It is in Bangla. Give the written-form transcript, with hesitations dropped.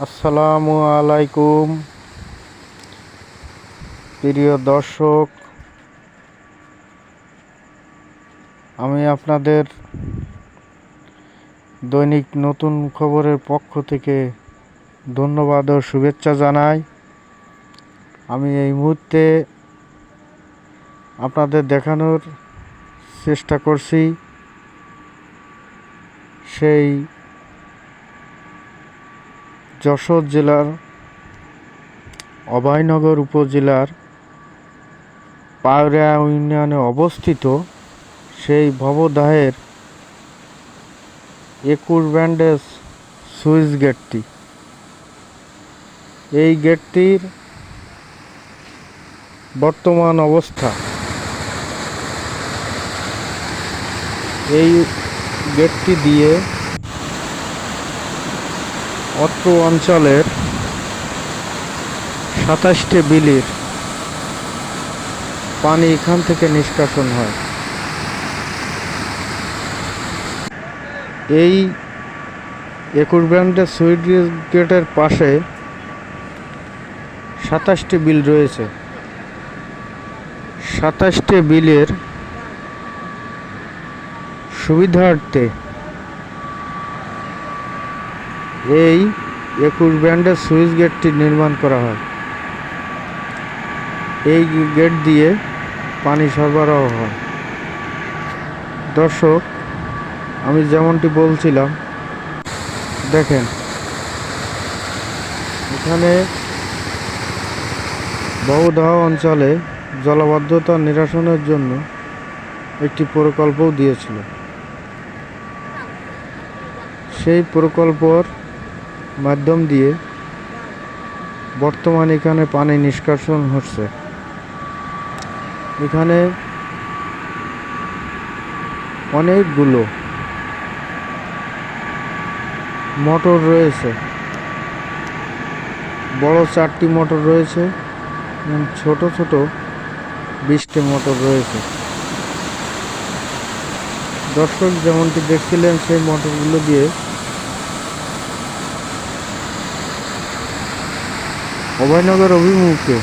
আসসালামু আলাইকুম প্রিয় দর্শক, আমি আপনাদের দৈনিক নতুন খবরের পক্ষ থেকে ধন্যবাদ ও শুভেচ্ছা জানাই। আমি এই মুহূর্তে আপনাদের দেখানোর চেষ্টা করছি সেই যশোর জেলার অভয়নগর উপজেলার পায়রা ইউনিয়নে অবস্থিত সেই ভবদাহের 21 ব্যান্ডেজ সুইচ গেটটি। এই গেটটির বর্তমান অবস্থা, এই গেটটি দিয়ে অত্র অঞ্চলের 27টি বিলের পানি এখান থেকে নিষ্কাশন হয়। এই 21 ব্যান্ডের সুইচ গেটের পাশে 27টি বিল রয়েছে। 27টি বিলের সুবিধার্থে এই 21 ব্যান্ডের সুইচ গেটটি নির্মাণ করা হয়। এই গেট দিয়ে পানি সরবরাহ হয়। দর্শক, আমি যেমনটি বলছিলাম, দেখেন এখানে বহুদাহ অঞ্চলে জলাবদ্ধতা নিরসনের জন্য একটি প্রকল্পও দিয়েছিল। সেই প্রকল্পর মাধ্যম দিয়ে বর্তমানে এখানে পানি নিষ্কাশন হচ্ছে। এখানে অনেকগুলো মোটর রয়েছে, বড় 4টি মোটর রয়েছে এবং ছোট ছোট 20টি মোটর রয়েছে। দর্শক, যেমনটি দেখছিলেন, সেই মোটরগুলো দিয়ে অভয়নগর অভিমুখে